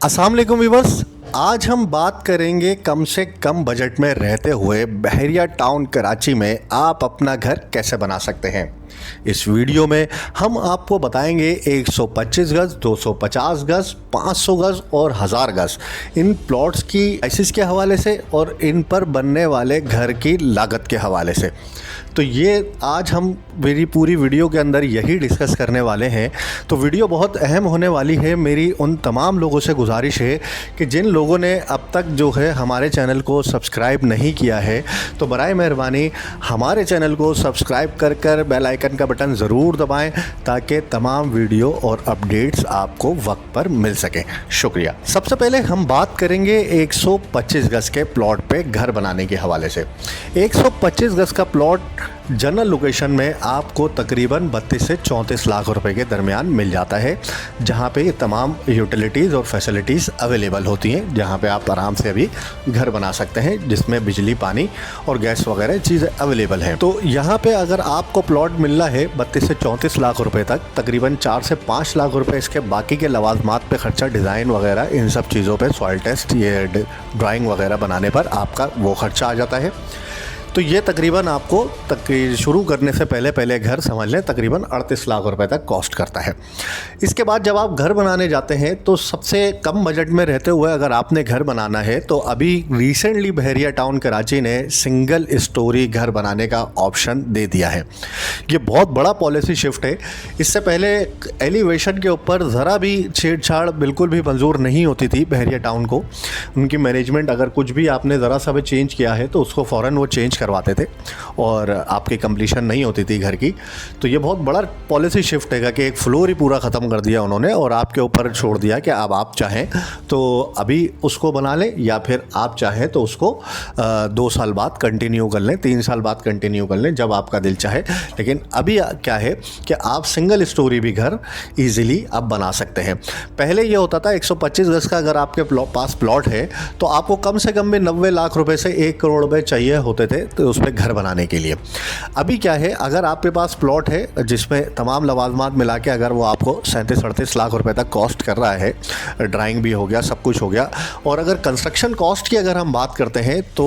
अस्सलाम वालेकुम व्यूअर्स। आज हम बात करेंगे कम से कम बजट में रहते हुए बहरिया टाउन कराची में आप अपना घर कैसे बना सकते हैं। इस वीडियो में हम आपको बताएंगे 125 गज, 250 गज, 500 गज और 1000 गज इन प्लॉट्स की प्राइसेस के हवाले से और इन पर बनने वाले घर की लागत के हवाले से। तो ये आज हम मेरी पूरी वीडियो के अंदर यही डिस्कस करने वाले हैं। तो वीडियो बहुत अहम होने वाली है। मेरी उन तमाम लोगों से गुजारिश है कि जिन लोगों ने अब तक जो है हमारे चैनल को सब्सक्राइब नहीं किया है तो बराए मेहरबानी हमारे चैनल को सब्सक्राइब कर बेल आइकन का बटन ज़रूर दबाएं ताकि तमाम वीडियो और अपडेट्स आपको वक्त पर मिल सकें। शुक्रिया। सबसे पहले हम बात करेंगे 125 गज के प्लॉट पे घर बनाने के हवाले से। 125 गज का प्लॉट जनरल लोकेशन में आपको तकरीबन 32 से 34 लाख रुपए के दरमियान मिल जाता है, जहां पे ये तमाम यूटिलिटीज़ और फैसिलिटीज़ अवेलेबल होती हैं, जहां पे आप आराम से अभी घर बना सकते हैं जिसमें बिजली, पानी और गैस वगैरह चीज़ें अवेलेबल हैं। तो यहाँ पे अगर आपको प्लॉट मिल रहा है 32 से 34 लाख रुपए तक, तकरीबन 4 से 5 लाख रुपए इसके बाकी के लवाजमात पे खर्चा, डिज़ाइन वगैरह इन सब चीज़ों पे, सॉइल टेस्ट, ये ड्राइंग वगैरह बनाने पर आपका वो खर्चा आ जाता है। तो ये तकरीबन आपको शुरू करने से पहले घर समझ लें तकरीबन 38 लाख रुपए तक कॉस्ट करता है। इसके बाद जब आप घर बनाने जाते हैं तो सबसे कम बजट में रहते हुए अगर आपने घर बनाना है तो अभी रिसेंटली बहरिया टाउन कराची ने सिंगल स्टोरी घर बनाने का ऑप्शन दे दिया है। ये बहुत बड़ा पॉलिसी शिफ्ट है। इससे पहले एलिवेशन के ऊपर ज़रा भी छेड़छाड़ बिल्कुल भी मंजूर नहीं होती थी बहरिया टाउन को। उनकी मैनेजमेंट अगर कुछ भी आपने ज़रा सा भी चेंज किया है तो उसको फ़ौरन वो चेंज करवाते थे और आपकी कंप्लीशन नहीं होती थी घर की। तो ये बहुत बड़ा पॉलिसी शिफ्ट है कि एक फ्लोर ही पूरा ख़त्म कर दिया उन्होंने और आपके ऊपर छोड़ दिया कि अब आप चाहें तो अभी उसको बना लें या फिर आप चाहें तो उसको 2 साल बाद कंटिन्यू कर लें, 3 साल बाद कंटिन्यू कर लें, जब आपका दिल चाहे। लेकिन अभी क्या है कि आप सिंगल स्टोरी भी घर ईजिली अब बना सकते हैं। पहले ये होता था 125 गज का अगर आपके पास प्लॉट है तो आपको कम से कम भी 90 लाख रुपए से 1 करोड़ रुपए चाहिए होते थे तो उस पर घर बनाने के लिए। अभी क्या है, अगर आपके पास प्लॉट है जिसमें तमाम लवाजमात मिला के अगर वो आपको 37-38 लाख रुपए तक कॉस्ट कर रहा है, ड्राइंग भी हो गया, सब कुछ हो गया, और अगर कंस्ट्रक्शन कॉस्ट की अगर हम बात करते हैं तो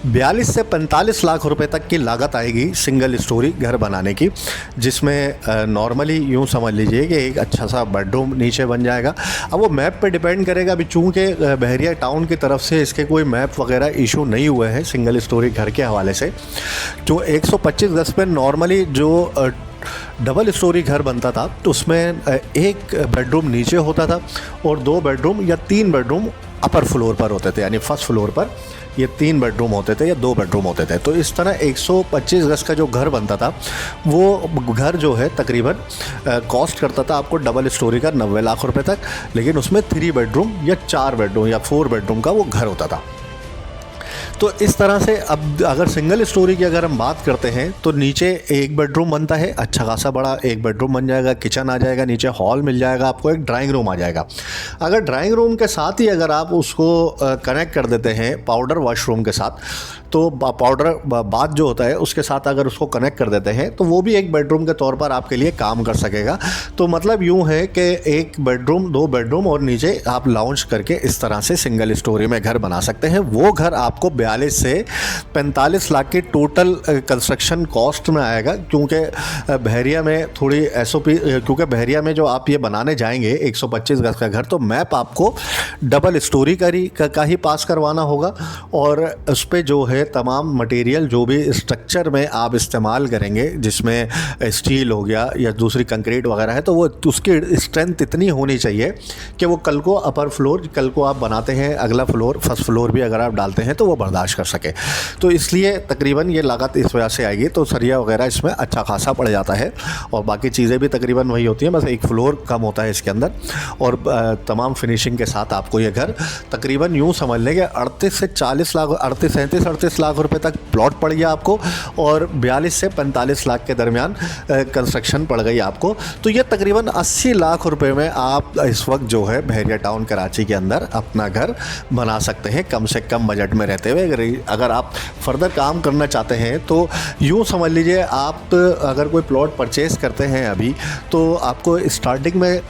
42 से 45 लाख रुपए तक की लागत आएगी सिंगल स्टोरी घर बनाने की, जिसमें नॉर्मली यूँ समझ लीजिए कि एक अच्छा सा बेडरूम नीचे बन जाएगा। अब वो मैप पे डिपेंड करेगा। अभी चूँकि बहरिया टाउन की तरफ से इसके कोई मैप वगैरह इशू नहीं हुए हैं सिंगल स्टोरी घर के हवाले से। जो 125 गज पे नॉर्मली जो डबल स्टोरी घर बनता था तो उसमें एक बेडरूम नीचे होता था और 2 बेडरूम या 3 बेडरूम अपर फ्लोर पर होते थे, यानी फर्स्ट फ्लोर पर ये 3 बेडरूम होते थे या 2 बेडरूम होते थे। तो इस तरह 125 गज का जो घर बनता था वो घर जो है तकरीबन कॉस्ट करता था आपको डबल स्टोरी का 90 लाख रुपए तक, लेकिन उसमें 3 बेडरूम या 4 बेडरूम या 4 बेडरूम का वो घर होता था। तो इस तरह से अब अगर सिंगल स्टोरी की अगर हम बात करते हैं तो नीचे 1 बेडरूम बनता है, अच्छा खासा बड़ा 1 बेडरूम बन जाएगा, किचन आ जाएगा, नीचे हॉल मिल जाएगा, आपको एक ड्राइंग रूम आ जाएगा। अगर ड्राइंग रूम के साथ ही अगर आप उसको कनेक्ट कर देते हैं पाउडर वॉशरूम के साथ, तो पाउडर बाथ जो होता है उसके साथ अगर उसको कनेक्ट कर देते हैं तो वो भी एक बेडरूम के तौर पर आपके लिए काम कर सकेगा। तो मतलब यूँ है कि 1 बेडरूम, 2 बेडरूम और नीचे आप लाउंज करके इस तरह से सिंगल स्टोरी में घर बना सकते हैं। वो घर आपको 42 से 45 लाख की टोटल कंस्ट्रक्शन कॉस्ट में आएगा, क्योंकि बहरिया में थोड़ी SOP, क्योंकि बहरिया में जो आप ये बनाने जाएंगे 125 गज का घर तो मैप आपको डबल स्टोरी का ही पास करवाना होगा और उस पर जो है तमाम मटेरियल जो भी स्ट्रक्चर में आप इस्तेमाल करेंगे, जिसमें स्टील हो गया या दूसरी कंक्रीट वगैरह है, तो वो उसकी स्ट्रेंथ इतनी होनी चाहिए कि वो कल को अपर फ्लोर, कल को आप बनाते हैं अगला फ्लोर, फर्स्ट फ्लोर भी अगर आप डालते हैं तो वो बर्दाश्त कर सके। तो इसलिए तकरीबन ये लागत इस वजह से आएगी। तो सरिया वगैरह इसमें अच्छा खासा पड़ जाता है और बाकी चीज़ें भी तकरीबन वही होती हैं, बस 1 फ्लोर कम होता है इसके अंदर और तमाम फिनिशिंग के साथ आपको ये घर तकरीबन यूँ समझ लें कि 38 से 40 लाख, 38 लाख रुपए तक प्लॉट पड़ गया आपको और 42 से 45 लाख के दरमियान कंस्ट्रक्शन पड़ गई आपको। तो ये तकरीबन 80 लाख रुपए में आप इस वक्त जो है बहरिया टाउन कराची के अंदर अपना घर बना सकते हैं कम से कम बजट में रहते हुए अगर आप फर्दर काम करना चाहते हैं तो यूँ समझ लीजिए, आप अगर कोई प्लॉट परचेज़ करते हैं अभी, तो आपको स्टार्टिंग में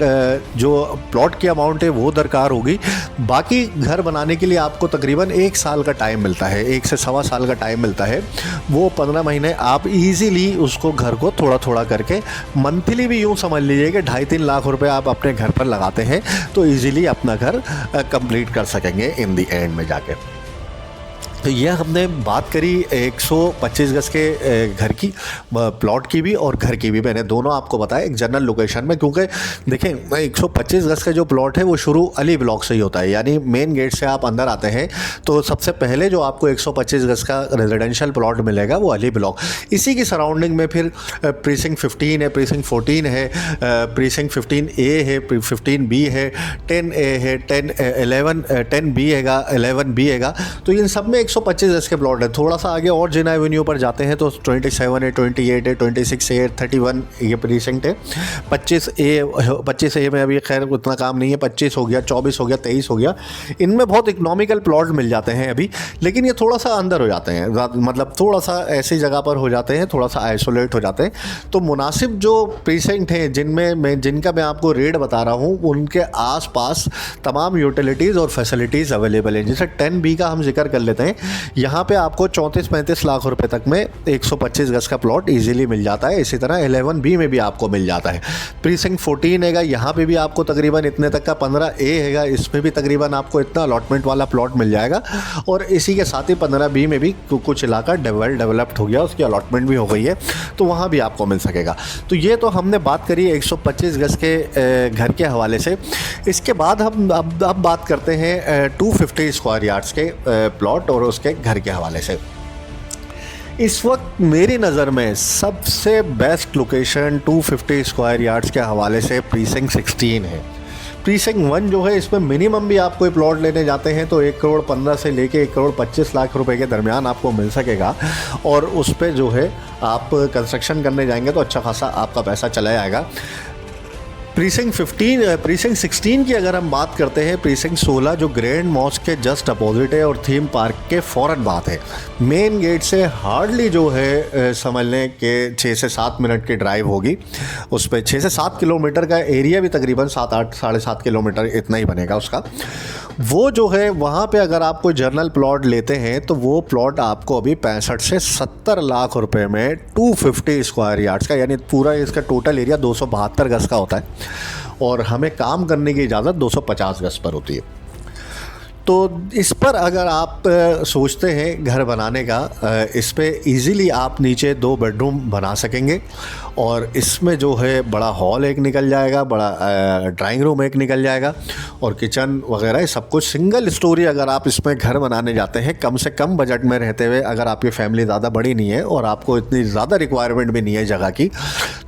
जो प्लॉट की अमाउंट है वो दरकार होगी। बाकी घर बनाने के लिए आपको तकरीबन 1 साल का टाइम मिलता है, 1 से सवा साल का टाइम मिलता है। वो 15 महीने आप इजीली उसको घर को थोड़ा थोड़ा करके मंथली भी यूँ समझ लीजिए कि 2.5-3 लाख रुपए आप अपने घर पर लगाते हैं तो इजीली अपना घर कंप्लीट कर सकेंगे इन दी एंड में जाके। तो यह हमने बात करी 125 गज के घर की, प्लॉट की भी और घर की भी। मैंने दोनों आपको बताया एक जनरल लोकेशन में, क्योंकि देखें 125 गज का जो प्लॉट है वो शुरू अली ब्लॉक से ही होता है, यानी मेन गेट से आप अंदर आते हैं तो सबसे पहले जो आपको 125 गज का रेजिडेंशियल प्लॉट मिलेगा वो अली ब्लॉक। इसी की सराउंडिंग में फिर प्रीसिंक्ट 15 है, प्रीसिंक्ट 14 है, प्रीसिंक्ट 15A है, 15B है, 10A है, 10B हैगा, 11B हैगा। तो इन सब में 125 गज के प्लॉट है। थोड़ा सा आगे और जिना एवेन्यू पर जाते हैं तो 27 है, 28 है, 26 है, 31 ये प्रीसिंक्ट है, 25A में अभी खैर उतना काम नहीं है, 25 हो गया, 24 हो गया, 23 हो गया। इनमें बहुत इकोनॉमिकल प्लॉट मिल जाते हैं अभी, लेकिन ये थोड़ा सा अंदर हो जाते हैं, मतलब थोड़ा सा ऐसी जगह पर हो जाते हैं, थोड़ा सा आइसोलेट हो जाते हैं। तो मुनासिब जो प्रीसिंक्ट हैं जिनका मैं आपको रेट बता रहा हूँ, उनके आसपास तमाम यूटिलिटीज़ और फैसिलिटीज़ अवेलेबल हैं। जैसे 10B का हम जिक्र कर लेते हैं, यहाँ पे आपको 34-35 लाख रुपए तक में 125 गज का प्लॉट इजीली मिल जाता है। इसी तरह 11B में भी आपको मिल जाता है। प्रीसिंक्ट 14 हैगा, यहाँ पे भी आपको तकरीबन इतने तक का, 15A हैगा, इसमें भी तकरीबन आपको इतना अलॉटमेंट वाला प्लॉट मिल जाएगा। और इसी के साथ ही 15B में भी कुछ इलाका डेवलप्ड हो गया, उसकी अलॉटमेंट भी हो गई है, तो वहाँ भी आपको मिल सकेगा। तो ये तो हमने बात करी 125 गज के घर के हवाले से। इसके बाद हम अब बात करते हैं 250 स्क्वायर यार्ड्स के प्लॉट और उसके घर के हवाले से। इस वक्त मेरी नज़र में सबसे बेस्ट लोकेशन 250 स्क्वायर यार्ड्स के हवाले से प्रीसिंक्ट 16 है। प्रीसिंक्ट 1 जो है, इसमें मिनिमम भी आप कोई प्लॉट लेने जाते हैं तो 1 करोड़ 15 से लेके 1 करोड़ 25 लाख रुपए के दरमियान आपको मिल सकेगा। और उस पर जो है आप कंस्ट्रक्शन करने जाएंगे तो अच्छा खासा आपका पैसा चला जाएगा। प्रीसिंक्ट 16 की अगर हम बात करते हैं, प्रीसिंक्ट 16 जो ग्रैंड मॉस्क के जस्ट अपोजिट है और थीम पार्क के फ़ौरन बात है। मेन गेट से हार्डली जो है समझ लें कि 6 से 7 मिनट की ड्राइव होगी। उस पर 6 से 7 किलोमीटर का एरिया भी तकरीबन 7-8 साढ़े 7 किलोमीटर इतना ही बनेगा उसका। वो जो है वहाँ पे अगर आप कोई जर्नल प्लॉट लेते हैं तो वो प्लॉट आपको अभी 65 से 70 लाख रुपए में 250 स्क्वायर यार्ड्स का, यानी पूरा इसका टोटल एरिया 272 गज का होता है और हमें काम करने की इजाज़त 250 गज पर होती है। तो इस पर अगर आप सोचते हैं घर बनाने का, इस पे इजीली आप नीचे 2 बेडरूम बना सकेंगे और इसमें जो है बड़ा हॉल एक निकल जाएगा, बड़ा ड्राइंग रूम एक निकल जाएगा और किचन वगैरह सब कुछ सिंगल स्टोरी। अगर आप इसमें घर बनाने जाते हैं कम से कम बजट में रहते हुए, अगर आपकी फैमिली ज़्यादा बड़ी नहीं है और आपको इतनी ज़्यादा रिक्वायरमेंट भी नहीं है जगह की,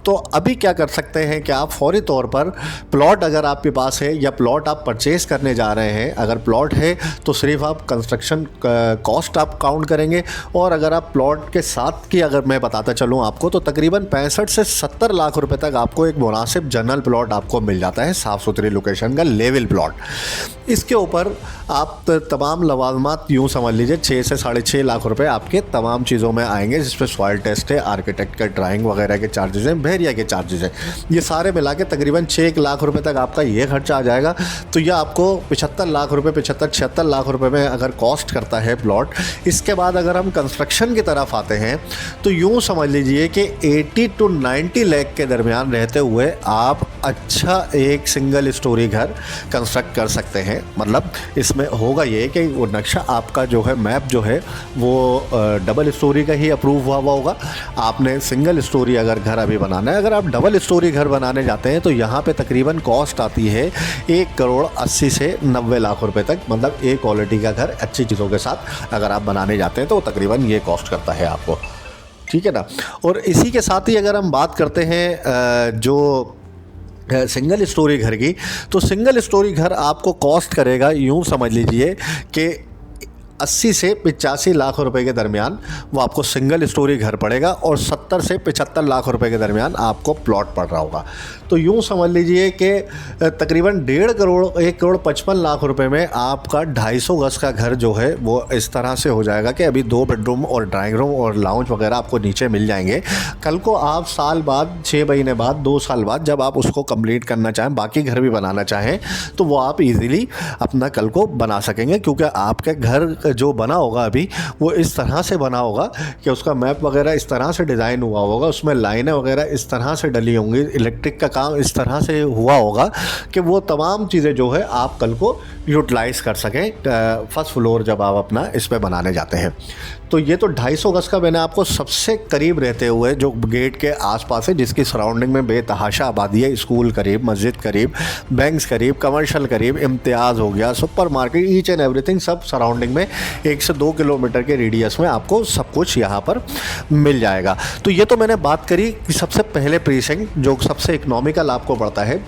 तो अभी क्या कर सकते हैं कि आप फौरी तौर पर प्लॉट अगर आपके पास है या प्लॉट आप परचेज़ करने जा रहे हैं, अगर प्लॉट है तो सिर्फ आप कंस्ट्रक्शन कॉस्ट आप काउंट करेंगे। और अगर आप प्लॉट के साथ की अगर मैं बताता चलूँ आपको, तो तकरीबन 65 से 70 लाख रुपए तक आपको एक मुनासिब जनरल प्लॉट आपको मिल जाता है, साफ़ सुथरी लोकेशन का लेवल प्लॉट। इसके ऊपर आप तमाम लवाजमात यूँ समझ लीजिए 6 से 6.5 लाख रुपए आपके तमाम चीज़ों में आएंगे, जिसपे सॉइल टेस्ट है, आर्किटेक्ट का ड्राइंग वगैरह के चार्जेस हैं, बहरिया के चार्जेस हैं, ये सारे मिला के तकरीबन 6 लाख रुपए तक आपका ये खर्चा आ जाएगा। तो यह आपको 75 लाख रुपए, 75-76 लाख रुपए में अगर कॉस्ट करता है प्लॉट। इसके बाद अगर हम कंस्ट्रक्शन की तरफ आते हैं तो यूँ समझ लीजिए कि 80 to 90 लाख के दरमियान रहते हुए आप अच्छा एक सिंगल स्टोरी घर कंस्ट्रक्ट कर सकते हैं। मतलब इसमें होगा ये कि वो नक्शा आपका जो है, मैप जो है वो डबल स्टोरी का ही अप्रूव हुआ होगा। आपने सिंगल स्टोरी अगर घर अभी बनाना है, अगर आप डबल स्टोरी घर बनाने जाते हैं तो यहाँ पे तकरीबन कॉस्ट आती है 1 करोड़ 80 से 90 लाख रुपए तक। मतलब एक क्वालिटी का घर अच्छी चीज़ों के साथ अगर आप बनाने जाते हैं तो तकरीबन ये कॉस्ट करता है आपको, ठीक है ना। और इसी के साथ ही अगर हम बात करते हैं जो सिंगल स्टोरी घर की, तो सिंगल स्टोरी घर आपको कॉस्ट करेगा यूँ समझ लीजिए कि 80 से 85 लाख रुपए के दरमियान वो आपको सिंगल स्टोरी घर पड़ेगा और 70 से 75 लाख रुपए के दरमियान आपको प्लॉट पड़ रहा होगा। तो यूँ समझ लीजिए कि तकरीबन 1.5 करोड़ 1,55,00,000 रुपए में आपका 250 गज का घर जो है वो इस तरह से हो जाएगा कि अभी 2 बेडरूम और ड्राइंग रूम और लाउंज वगैरह आपको नीचे मिल जाएंगे। कल को आप साल बाद, 6 महीने बाद, 2 साल बाद जब आप उसको कंप्लीट करना चाहें, बाकी घर भी बनाना चाहें, तो वो आप इजीली अपना कल को बना सकेंगे, क्योंकि आपके घर जो बना होगा अभी वो इस तरह से बना होगा कि उसका मैप वगैरह इस तरह से डिज़ाइन हुआ होगा, उसमें लाइनें वगैरह इस तरह से डली होंगी, इलेक्ट्रिक का काम इस तरह से हुआ होगा कि वो तमाम चीज़ें जो है आप कल को यूटिलाइज़ कर सकें फर्स्ट फ्लोर जब आप अपना इस पे बनाने जाते हैं। तो ये तो 250 गज का मैंने आपको सबसे करीब रहते हुए जो गेट के आसपास है, जिसकी सराउंडिंग में बेतहाशा आबादी है, स्कूल करीब, मस्जिद करीब, बैंक्स करीब, कमर्शियल करीब, इम्तियाज़ हो गया, super market, each and everything सब सराउंडिंग में 1 से 2 किलोमीटर के रेडियस में आपको सब कुछ यहाँ पर मिल जाएगा। तो ये तो मैंने बात करी कि सबसे पहले प्रीसिंक्ट जो सबसे इकोनॉमिकल आपको पड़ता है।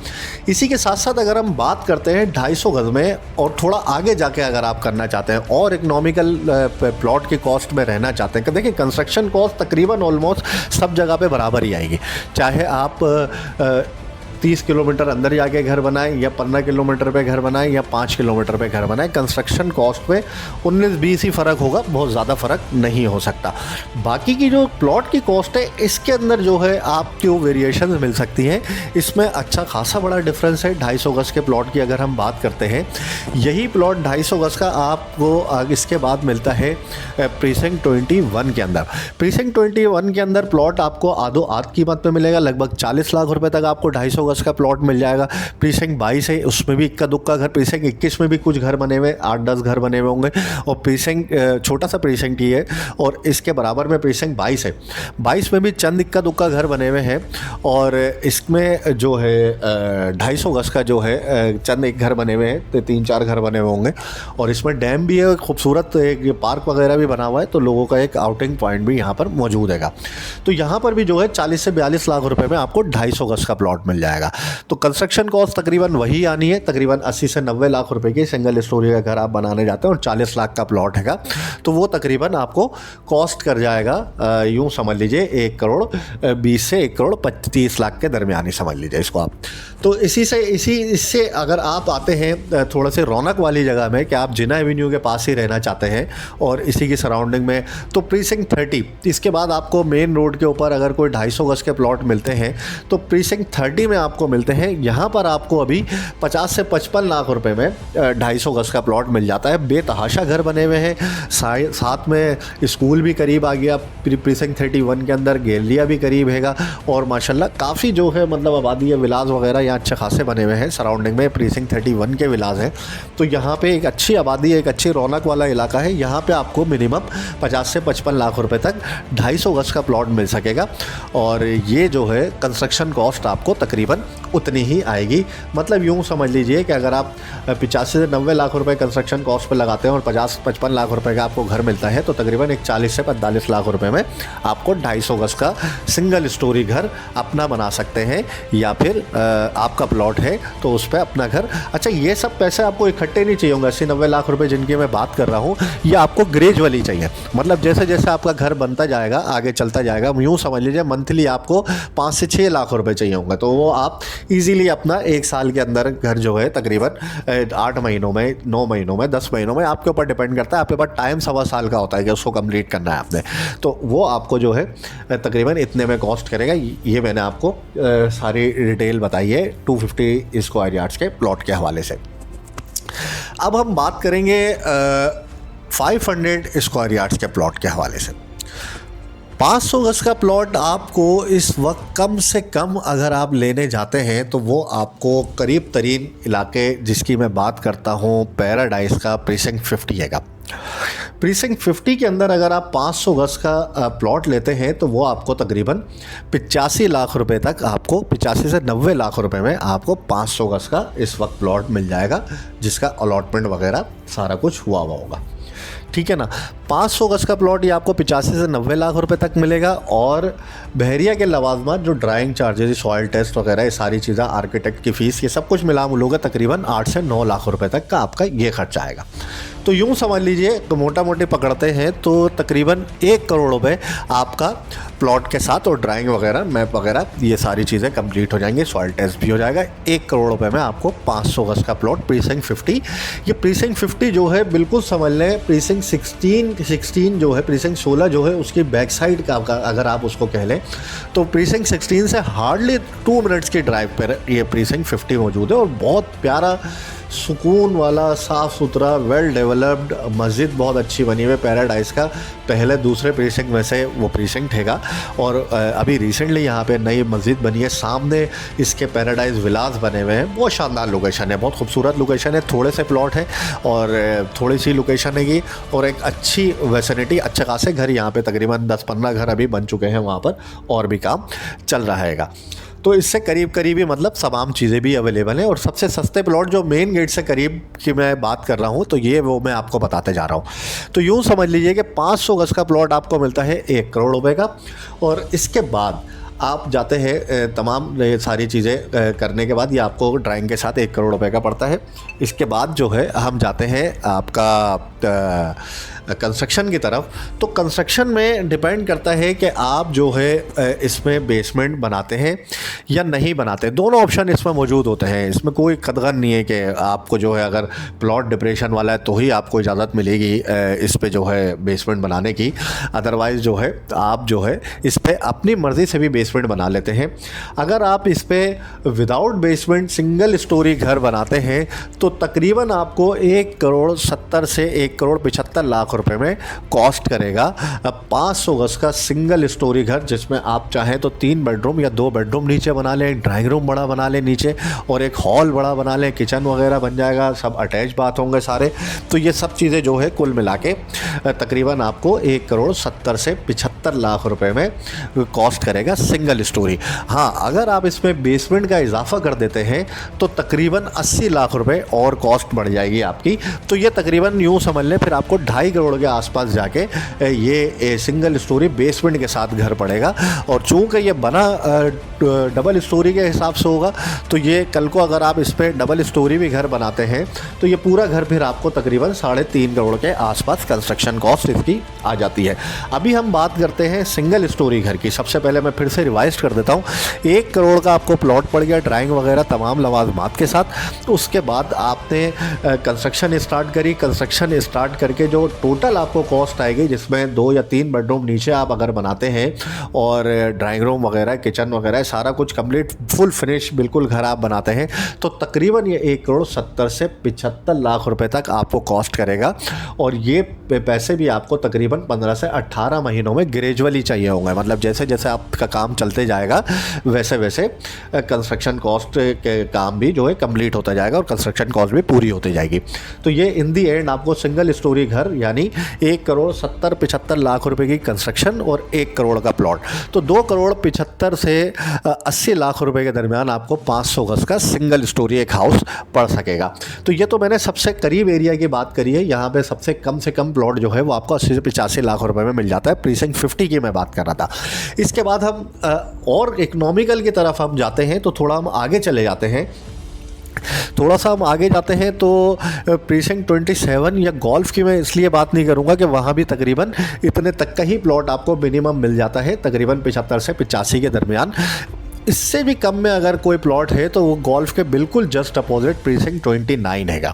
इसी के साथ साथ अगर हम बात करते हैं 250 गज में और थोड़ा आगे जाके अगर आप करना चाहते हैं और इकोनॉमिकल प्लॉट की कॉस्ट में रहना चाहते हैं, देखिए कंस्ट्रक्शन कॉस्ट तकरीबन ऑलमोस्ट सब जगह पे बराबर ही आएगी, चाहे आप 30 किलोमीटर अंदर जाके घर बनाएं या 15 किलोमीटर पे घर बनाएं या 5 किलोमीटर पे घर बनाएं, कंस्ट्रक्शन कॉस्ट में 19-20 ही फ़र्क होगा, बहुत ज़्यादा फ़र्क नहीं हो सकता। बाकी की जो प्लॉट की कॉस्ट है इसके अंदर जो है आपको वेरिएशन मिल सकती हैं, इसमें अच्छा खासा बड़ा डिफरेंस है। 250 गज के प्लॉट की अगर हम बात करते हैं, यही प्लॉट 250 गज का आपको इसके बाद मिलता है प्रीसिंक्ट 21 के अंदर। प्रीसिंक्ट 21 के अंदर प्लॉट आपको आधो आध कीमत में मिलेगा, लगभग 40 लाख रुपए तक आपको 250 गज का प्लॉट मिल जाएगा। प्रीसिंक्ट 22 है, उसमें भी इक्का दुक्का घर, प्रीसिंक्ट 21 में भी कुछ घर बने हुए, 8-10 घर बने हुए होंगे, और प्रीसिंक्ट छोटा सा प्रीसिंक्ट ही है और इसके बराबर में प्रीसिंक्ट 22 है। 22 में भी चंद इक्का दुक्का घर बने हुए हैं और इसमें जो है 250 गज का जो है चंद एक घर बने हुए हैं, तो 3-4 घर बने हुए होंगे और इसमें डैम भी है, खूबसूरत एक पार्क वगैरह भी बना हुआ है, तो लोगों का एक आउटिंग पॉइंट भी यहाँ पर मौजूद है। तो यहाँ पर भी जो है 40 से 42 लाख रुपए में आपको 250 गज का प्लॉट मिल जाएगा। तो कंस्ट्रक्शन कॉस्ट तकरीबन वही आनी है, तकरीबन 80 से 90 लाख रुपए की सिंगल स्टोरी का घर आप बनाने जाते हैं और 40 लाख का प्लॉट हैगा, तो वो तकरीबन आपको कॉस्ट कर जाएगा, यूँ समझ लीजिए 1 करोड़ 20 से 1 करोड़ 30 लाख के दरमियान ही समझ लीजिए इसको आप। तो इससे अगर आप आते हैं थोड़ा से रौनक वाली जगह में कि आप जिना एवेन्यू के पास ही रहना चाहते हैं और इसी की सराउंडिंग में, तो प्रीसिंक्ट 30, इसके बाद आपको मेन रोड के ऊपर अगर कोई 250 गज के प्लॉट मिलते हैं तो प्रीसिंक्ट 30 में आपको मिलते हैं। यहाँ पर आपको अभी 50 से 55 लाख रुपए में 250 गज का प्लॉट मिल जाता है। बेतहाशा घर बने हुए हैं, साथ में स्कूल भी करीब आ गया, प्रीसिंक्ट 31 के अंदर गैलरिया भी करीब हैगा और माशाल्लाह काफ़ी जो है मतलब आबादी है, विलास वगैरह यहाँ अच्छे खासे बने हुए हैं सराउंडिंग में, प्रीसिंक्ट 31 के विलास हैं। तो यहाँ पे एक अच्छी आबादी, एक अच्छी रौनक वाला इलाका है। यहाँ पे आपको मिनिमम 50 से 55 लाख रुपए तक 250 गज का प्लॉट मिल सकेगा और ये जो है कंस्ट्रक्शन कॉस्ट आपको तकरीबन उतनी ही आएगी। मतलब यूँ समझ लीजिए कि अगर आप 85 से 90 लाख रुपए कंस्ट्रक्शन कॉस्ट पे लगाते हैं और 50-55 लाख रुपए का आपको घर मिलता है, तो तकरीबन एक 40 से 45 लाख रुपए में आपको 250 गज का सिंगल स्टोरी घर अपना बना सकते हैं, या फिर आपका प्लॉट है तो उस पर अपना घर। अच्छा, ये सब पैसे आपको इकट्ठे नहीं चाहिए होंगे, 80-90 लाख रुपए जिनकी मैं बात कर रहा हूँ, ये आपको ग्रेजुअली चाहिए। मतलब जैसे जैसे आपका घर बनता जाएगा, आगे चलता जाएगा, यूँ समझ लीजिए मंथली आपको 5 से 6 लाख रुपए चाहिए होंगे, तो वो आप ईजीली अपना 1 साल के अंदर घर जो है तकरीबन 8 महीनों में, 9 महीनों में, 10 महीनों में, आपके ऊपर डिपेंड करता है। आपके पास टाइम 1.25 साल का होता है कि उसको कंप्लीट करना है आपने, तो वो आपको जो है तकरीबन इतने में कॉस्ट करेगा। ये मैंने आपको सारी डिटेल बताई है 250 स्क्वायर यार्ड्स के प्लॉट के हवाले से। अब हम बात करेंगे 500 स्क्वायर यार्ड्स के प्लॉट के हवाले से। 500 गज का प्लॉट आपको इस वक्त कम से कम अगर आप लेने जाते हैं तो वो आपको करीब तरीन इलाके जिसकी मैं बात करता हूँ पैराडाइज का प्रीसिंक्ट 50 हैगा। प्रीसिंक्ट 50 के अंदर अगर आप 500 गज का प्लॉट लेते हैं तो वो आपको तकरीबन 85 लाख रुपए तक, आपको 85 से 90 लाख रुपए में आपको 500 गज का इस वक्त प्लॉट मिल जाएगा, जिसका अलॉटमेंट वगैरह सारा कुछ हुआ होगा। ठीक है ना। 500 गज का प्लॉट ये आपको 85 से 90 लाख रुपए तक मिलेगा और बहरिया के लवाजमात जो ड्राइंग चार्जेस, सॉइल टेस्ट वगैरह, ये सारी चीज़ें, आर्किटेक्ट की फ़ीस, ये सब कुछ मिला मिलोगे तकरीबन 8 से 9 लाख रुपए तक का आपका ये खर्चा आएगा। तो यूँ समझ लीजिए, तो मोटा मोटी पकड़ते हैं तो तकरीबन 1 करोड़ रुपए आपका प्लॉट के साथ, और ड्राइंग वगैरह, मैप वगैरह, ये सारी चीज़ें कंप्लीट हो जाएंगी, सॉइल टेस्ट भी हो जाएगा। 1 करोड़ रुपए में आपको 500 गज का प्लॉट प्रीसिंक्ट 50। ये प्रीसिंक्ट 50 जो है बिल्कुल समझ लें, प्रीसिंक्ट 16 जो है, प्रीसिंक्ट 16 जो है उसकी बैक साइड का अगर आप उसको कह लें, तो प्रीसिंक्ट 16 से हार्डली 2 मिनट्स की ड्राइव पर ये प्रीसिंक्ट 50 मौजूद है। और बहुत प्यारा, सुकून वाला, साफ़ सुथरा, वेल डेवलप्ड, मस्जिद बहुत अच्छी बनी हुई है। पैराडाइज का पहले दूसरे प्रीसिंक्ट में से वो प्रीसिंक्ट हैगा, और अभी रिसेंटली यहाँ पे नई मस्जिद बनी है। सामने इसके पैराडाइज विलास बने हुए हैं। बहुत शानदार लोकेशन है, बहुत खूबसूरत लोकेशन है। थोड़े से प्लॉट है और थोड़ी सी लोकेशन है ये, और एक अच्छी वेसिनिटी, अच्छे खासे घर यहाँ पे तकरीबन 10-15 घर अभी बन चुके हैं वहाँ पर, और भी काम चल रहा हैगा। तो इससे करीब करीब ही मतलब तमाम चीज़ें भी अवेलेबल हैं। और सबसे सस्ते प्लॉट जो मेन गेट से करीब की मैं बात कर रहा हूँ, तो ये वो मैं आपको बताते जा रहा हूँ। तो यूँ समझ लीजिए कि 500 गज का प्लॉट आपको मिलता है 1 करोड़ रुपए का। और इसके बाद आप जाते हैं, तमाम ये सारी चीज़ें करने के बाद ये आपको ड्राइंग के साथ 1 करोड़ रुपए का पड़ता है। इसके बाद जो है हम जाते हैं आपका कंस्ट्रक्शन की तरफ। तो कंस्ट्रक्शन में डिपेंड करता है कि आप जो है इसमें बेसमेंट बनाते हैं या नहीं बनाते। दोनों ऑप्शन इसमें मौजूद होते हैं। इसमें कोई कतगन नहीं है कि आपको जो है अगर प्लॉट डिप्रेशन वाला है तो ही आपको इजाज़त मिलेगी इस पे जो है बेसमेंट बनाने की। अदरवाइज़ जो है आप जो है इस पर अपनी मर्ज़ी से भी बेसमेंट बना लेते हैं। अगर आप इस पर विदाउट बेसमेंट सिंगल स्टोरी घर बनाते हैं तो तकरीबन आपको 1 करोड़ 70 से 1 करोड़ 75 लाख रुपए में कॉस्ट करेगा 500 गज का सिंगल स्टोरी घर, जिसमें आप चाहें तो 3 बेडरूम या 2 बेडरूम नीचे बना लें, ड्राइंग रूम बड़ा बना लें नीचे, और एक हॉल बड़ा बना लें, किचन वगैरह बन जाएगा, सब अटैच बाथ होंगे सारे। तो ये सब चीज़ें जो है कुल मिला के तकरीबन आपको 1 करोड़ 70 से 75 लाख रुपए में कॉस्ट करेगा सिंगल स्टोरी। हाँ, अगर आप इसमें बेसमेंट का इजाफा कर देते हैं तो तकरीबन 80 लाख रुपए और कॉस्ट बढ़ जाएगी आपकी। तो ये तकरीबन यूँ समझ लें फिर आपको 2.5 करोड़ के आसपास जाके ये सिंगल स्टोरी बेसमेंट के साथ घर पड़ेगा। और चूँकि ये बना डबल स्टोरी के हिसाब से होगा, तो ये कल को अगर आप इस पर डबल स्टोरी भी घर बनाते हैं तो ये पूरा घर फिर आपको तकरीबन 3.5 करोड़ के आसपास कंस्ट्रक्शन कॉस्ट इसकी आ जाती है। अभी हम बात करते हैं सिंगल स्टोरी घर की। सबसे पहले मैं फिर से रिवाइज कर देता हूँ। 1 करोड़ का आपको प्लॉट पड़ गया, ड्राइंग वगैरह तमाम लवाजमात के साथ। उसके बाद आपने कंस्ट्रक्शन स्टार्ट करी। कंस्ट्रक्शन स्टार्ट करके जो टोटल आपको कॉस्ट आएगी, जिसमें 2 या 3 बेडरूम नीचे आप अगर बनाते हैं और ड्राइंग रूम वगैरह, किचन वगैरह सारा कुछ कंप्लीट फुल फिनिश बिल्कुल घर आप बनाते हैं, तो तकरीबन ये 1 करोड़ 70 से 75 लाख रुपए तक आपको कॉस्ट करेगा। और ये पैसे भी आपको तकरीबन 15 से 18 महीनों में ग्रेजुअली चाहिए होंगे। मतलब जैसे जैसे आपका काम चलते जाएगा वैसे वैसे कंस्ट्रक्शन कॉस्ट के काम भी जो है कंप्लीट होता जाएगा और कंस्ट्रक्शन कॉस्ट भी पूरी होती जाएगी। तो ये इन दी एंड आपको सिंगल स्टोरी घर यानी 1 करोड़ 70-75 लाख रुपए की कंस्ट्रक्शन और 1 करोड़ का प्लॉट, तो 2 करोड़ 75 से 80 लाख रुपए के दरमियान आपको 500 गज का सिंगल स्टोरी एक हाउस पड़ सकेगा। तो ये तो मैंने सबसे करीब एरिया की बात करी है। यहाँ पे सबसे कम से कम प्लॉट जो है वो आपको 80 से 85 लाख रुपए में मिल जाता है। प्रीसिंक्ट 50 की मैं बात कर रहा था। इसके बाद हम और इकोनॉमिकल की तरफ हम जाते हैं, तो थोड़ा हम आगे चले जाते हैं। थोड़ा सा हम आगे जाते हैं तो प्रीसिंक्ट 27 या गोल्फ की मैं इसलिए बात नहीं करूंगा कि वहाँ भी तकरीबन इतने तक का ही प्लॉट आपको मिनिमम मिल जाता है, तकरीबन 75 से 85 के दरमियान। इससे भी कम में अगर कोई प्लॉट है तो वो गोल्फ के बिल्कुल जस्ट अपोजिट प्रीसिंक्ट 29 हैगा।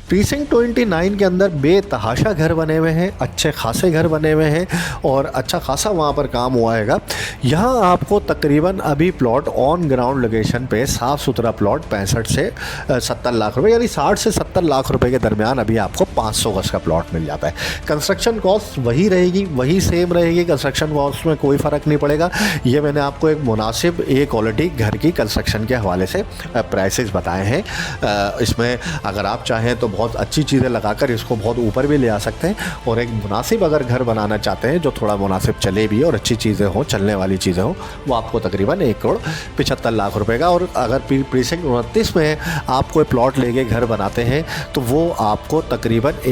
प्रीसिंक्ट 29 के अंदर बेतहाशा घर बने हुए हैं, अच्छे खासे घर बने हुए हैं और अच्छा खासा वहाँ पर काम हुआ हैगा। यहाँ आपको तकरीबन अभी प्लॉट ऑन ग्राउंड लोकेशन पे साफ़ सुथरा प्लॉट 65 से 70 लाख रुपए यानी 60 से 70 लाख रुपए के दरमियान अभी आपको 500 गज का प्लॉट मिल जाता है। कंस्ट्रक्शन कॉस्ट वही रहेगी, वही सेम रहेगी। कंस्ट्रक्शन कॉस्ट में कोई फ़र्क नहीं पड़ेगा। ये मैंने आपको एक मुनासिब क्वालिटी घर की कंस्ट्रक्शन के हवाले से प्राइसेस बताए हैं। इसमें अगर आप चाहें तो बहुत अच्छी चीज़ें लगाकर इसको बहुत ऊपर भी ले आ सकते हैं, और एक मुनासिब अगर घर बनाना चाहते हैं जो थोड़ा मुनासिब चले भी और अच्छी चीज़ें हों, चलने वाली चीज़ें हों, वो आपको तकरीबन 1 करोड़ 75 लाख रुपए का। और अगर प्रीसिंक्ट 29 में आप कोई प्लॉट लेके घर बनाते हैं तो वो आपको तकरीबन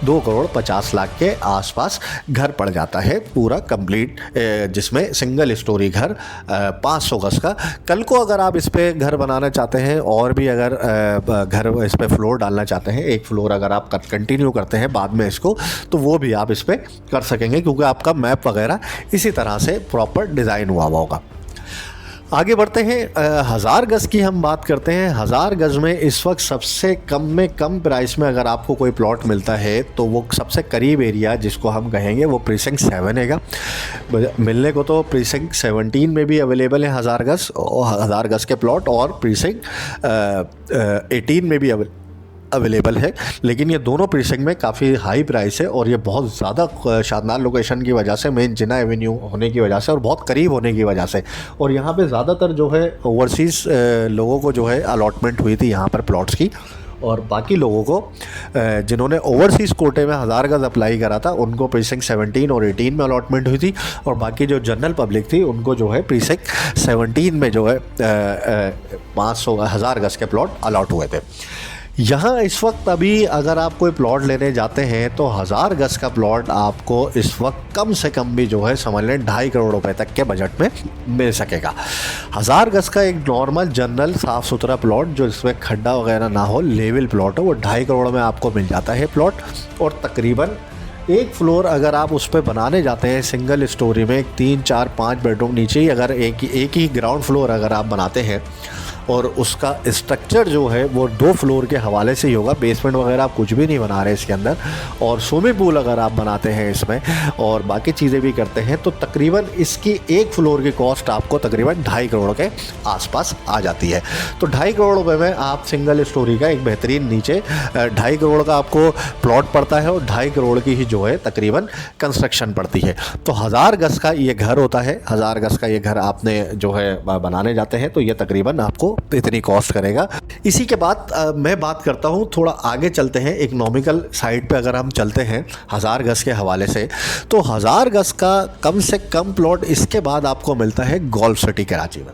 2 करोड़ 50 लाख के आसपास घर पड़ जाता है पूरा कंप्लीट, जिसमें सिंगल स्टोरी घर 500 गज का। कल को अगर आप इस पर घर बनाना चाहते हैं और भी अगर घर इस पर फ्लोर डालना चाहते हैं, एक फ्लोर अगर आप कंटिन्यू करते हैं बाद में इसको, तो वो भी आप इस पर कर सकेंगे, क्योंकि आपका मैप वगैरह इसी तरह से प्रॉपर डिज़ाइन हुआ होगा। आगे बढ़ते हैं, 1000 गज़ की हम बात करते हैं। 1000 गज़ में इस वक्त सबसे कम में कम प्राइस में अगर आपको कोई प्लॉट मिलता है तो वो सबसे करीब एरिया जिसको हम कहेंगे वो प्रीसिंक्ट 7 हैगा। मिलने को तो प्रीसिंक्ट 17 में भी अवेलेबल है 1000 गज़ और 1000 गज़ के प्लॉट, और प्रीसिंक्ट 18 में भी अवेलेबल है, लेकिन ये दोनों प्रीसिंक्ट में काफ़ी हाई प्राइस है और ये बहुत ज़्यादा शानदार लोकेशन की वजह से, मेन जिना एवेन्यू होने की वजह से और बहुत करीब होने की वजह से, और यहाँ पे ज़्यादातर जो है ओवरसीज़ लोगों को जो है अलॉटमेंट हुई थी यहाँ पर प्लॉट्स की, और बाकी लोगों को जिन्होंने ओवरसीज़ कोटे में 1000 गज़ अप्लाई करा था उनको प्रीसिंक्ट 17 और 18 में अलॉटमेंट हुई थी, और बाकी जो जनरल पब्लिक थी उनको जो है प्रीसिंक्ट 17 में जो है 1000 गज़ के प्लॉट अलॉट हुए थे। यहाँ इस वक्त अभी अगर आप कोई प्लॉट लेने जाते हैं तो 1000 गज़ का प्लॉट आपको इस वक्त कम से कम भी जो है समझ लें 2.5 करोड़ रुपए तक के बजट में मिल सकेगा। 1000 गज़ का एक नॉर्मल जनरल साफ़ सुथरा प्लॉट जो इसमें खड्डा वगैरह ना हो, लेवल प्लॉट हो, वो 2.5 करोड़ में आपको मिल जाता है प्लॉट। और तकरीबन एक फ्लोर अगर आप उस पर बनाने जाते हैं सिंगल स्टोरी में 3, 4, 5 बेडरूम, नीचे ही अगर एक ही ग्राउंड फ्लोर अगर आप बनाते हैं और उसका स्ट्रक्चर जो है वो 2 फ्लोर के हवाले से ही होगा, बेसमेंट वगैरह आप कुछ भी नहीं बना रहे इसके अंदर, और स्विमिंग पूल अगर आप बनाते हैं इसमें और बाकी चीज़ें भी करते हैं, तो तकरीबन इसकी एक फ्लोर की कॉस्ट आपको तकरीबन 2.5 करोड़ के आसपास आ जाती है। तो 2.5 करोड़ रुपए में आप सिंगल स्टोरी का एक बेहतरीन नीचे 2.5 करोड़ का आपको प्लॉट पड़ता है और 2.5 करोड़ की ही जो है तकरीबन कंस्ट्रक्शन पड़ती है। तो 1000 गज़ का ये घर होता है, 1000 गज़ का ये घर आपने जो है बनाने जाते हैं तो ये तकरीबन आपको इतनी कॉस्ट करेगा। इसी के बाद मैं बात करता हूँ, थोड़ा आगे चलते हैं, इकोनॉमिकल साइड पे अगर हम चलते हैं 1000 गज़ के हवाले से, तो 1000 गज़ का कम से कम प्लॉट इसके बाद आपको मिलता है गोल्फ सिटी कराची में।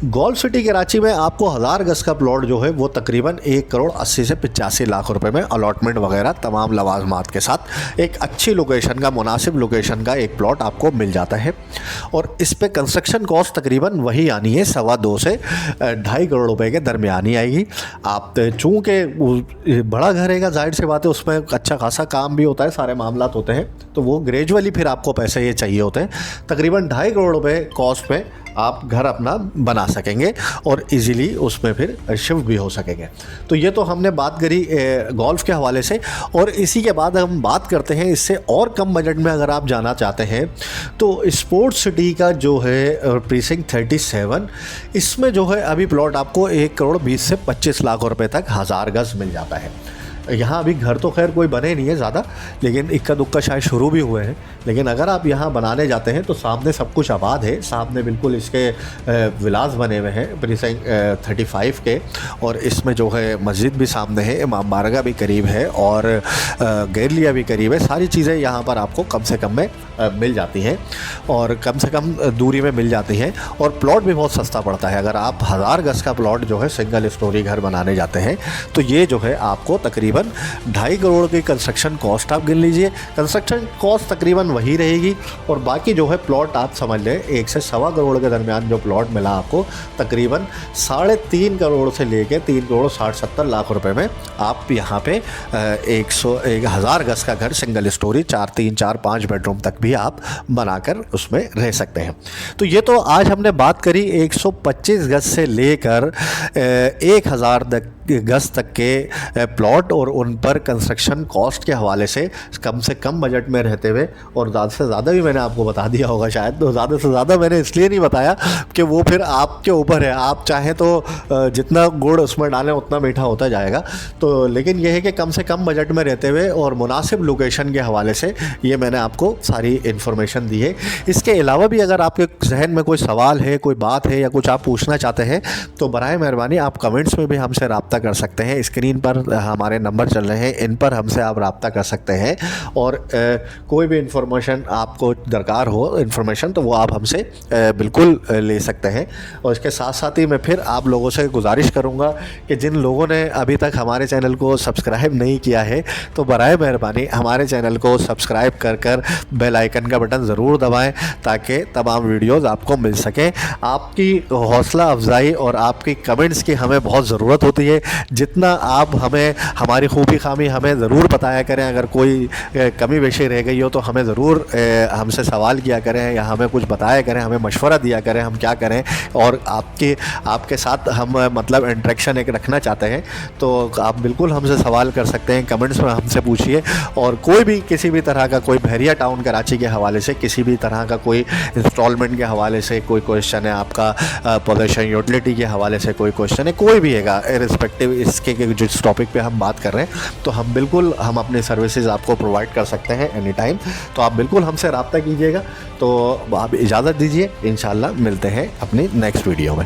गोल्फ सिटी कराची में आपको 1000 गज़ का प्लॉट जो है वो तकरीबन 1 करोड़ 80 से 85 लाख रुपए में अलॉटमेंट वगैरह तमाम लवाजमात के साथ एक अच्छी लोकेशन का, मुनासिब लोकेशन का एक प्लॉट आपको मिल जाता है। और इस पे कंस्ट्रक्शन कॉस्ट तकरीबन वही आनी है 2.25 से 2.5 करोड़ रुपए के दरमियान ही आएगी। आप चूँकि बड़ा घर है, जाहिर सी बात है उसमें अच्छा खासा काम भी होता है, सारे मामलात होते हैं, तो वो ग्रेजुअली फिर आपको पैसे ये चाहिए होते हैं। तकरीबन 2.5 करोड़ रुपए कॉस्ट में आप घर अपना बना सकेंगे और इजीली उसमें फिर शिफ्ट भी हो सकेंगे। तो ये तो हमने बात करी गोल्फ के हवाले से। और इसी के बाद हम बात करते हैं इससे और कम बजट में अगर आप जाना चाहते हैं तो स्पोर्ट्स सिटी का जो है प्रीसिंक्ट 37, इसमें जो है अभी प्लॉट आपको 1 करोड़ 20 से 25 लाख रुपए तक 1000 गज़ मिल जाता है। यहाँ अभी घर तो खैर कोई बने नहीं है ज़्यादा, लेकिन इक्का दुक्का शायद शुरू भी हुए हैं, लेकिन अगर आप यहाँ बनाने जाते हैं तो सामने सब कुछ आबाद है, सामने बिल्कुल इसके विलास बने हुए हैं प्रीसिंक्ट 35 के, और इसमें जो है मस्जिद भी सामने है, इमाम बारगाह भी करीब है और गैरलिया भी करीब है। सारी चीज़ें यहाँ पर आपको कम से कम में मिल जाती हैं और कम से कम दूरी में मिल जाती हैं, और प्लॉट भी बहुत सस्ता पड़ता है। अगर आप 1000 गज़ का प्लॉट जो है सिंगल स्टोरी घर बनाने जाते हैं तो ये जो है आपको तकरीबन 2.5 करोड़ की कंस्ट्रक्शन कॉस्ट आप गिन लीजिए, कंस्ट्रक्शन कॉस्ट तकरीबन वही रहेगी, और बाकी जो है प्लॉट आप समझ लें 1 से 1.25 करोड़ के दरमियान जो प्लॉट मिला आपको तकरीबन 3.5 करोड़ से लेके 3 करोड़ 60-70 लाख रुपए में आप यहाँ पे 1000 गज़ का घर सिंगल स्टोरी 4, 3, 4, 5 बेडरूम तक भी आप बनाकर उसमें रह सकते हैं। तो ये तो आज हमने बात करी 125 गज़ से लेकर 1000 गज़ तक के प्लॉट और उन पर कंस्ट्रक्शन कॉस्ट के हवाले से कम बजट में रहते हुए, और ज़्यादा से ज़्यादा भी मैंने आपको बता दिया होगा शायद, तो ज़्यादा से ज़्यादा मैंने इसलिए नहीं बताया कि वो फिर आपके ऊपर है, आप चाहें तो जितना गुड़ उसमें डालें उतना मीठा होता जाएगा। तो लेकिन यह है कि कम से कम बजट में रहते हुए और मुनासिब लोकेशन के हवाले से ये मैंने आपको सारी इन्फॉर्मेशन दी है। इसके अलावा भी अगर आपके जहन में कोई सवाल है, कोई बात है या कुछ आप पूछना चाहते हैं तो बराए मेहरबानी आप कमेंट्स में भी हमसे रब्ता रब्ता कर सकते हैं। स्क्रीन पर हमारे नंबर चल रहे हैं, इन पर हमसे आप रब्ता कर सकते हैं और कोई भी इन्फॉर्मेशन आपको दरकार हो इन्फॉर्मेशन तो वो आप हमसे बिल्कुल ले सकते हैं। और इसके साथ साथ ही मैं फिर आप लोगों से गुजारिश करूँगा कि जिन लोगों ने अभी तक हमारे चैनल को सब्सक्राइब नहीं किया है तो बराए मेहरबानी हमारे चैनल को सब्सक्राइब कर बेल आइकन का बटन ज़रूर दबाएं ताकि तमाम वीडियोस आपको मिल सकें। आपकी हौसला अफजाई और आपकी कमेंट्स की हमें बहुत ज़रूरत होती है। जितना आप हमें हमारी खूबी खामी हमें ज़रूर बताया करें, अगर कोई कमी बेशी रह गई हो तो हमें ज़रूर हमसे सवाल किया करें या हमें कुछ बताया करें, हमें मशवरा दिया करें हम क्या करें। और आपके साथ हम मतलब इंटरेक्शन एक रखना चाहते हैं तो आप बिल्कुल हमसे सवाल कर सकते हैं, कमेंट्स में हमसे पूछिए। और कोई भी किसी भी तरह का कोई बहरिया टाउन कराची के हवाले से किसी भी तरह का कोई इंस्टॉलमेंट के हवाले से कोई क्वेश्चन है, आपका पोजेशन यूटिलिटी के हवाले से कोई क्वेश्चन है, कोई भी है इररिस्पेक्टिव इसके जिस टॉपिक पे हम बात कर रहे हैं तो हम बिल्कुल हम अपनी सर्विसेज आपको प्रोवाइड कर सकते हैं एनी टाइम। तो आप बिल्कुल हमसे रब्ता कीजिएगा। तो आप इजाज़त दीजिए, इंशाल्लाह मिलते हैं अपनी नेक्स्ट वीडियो में।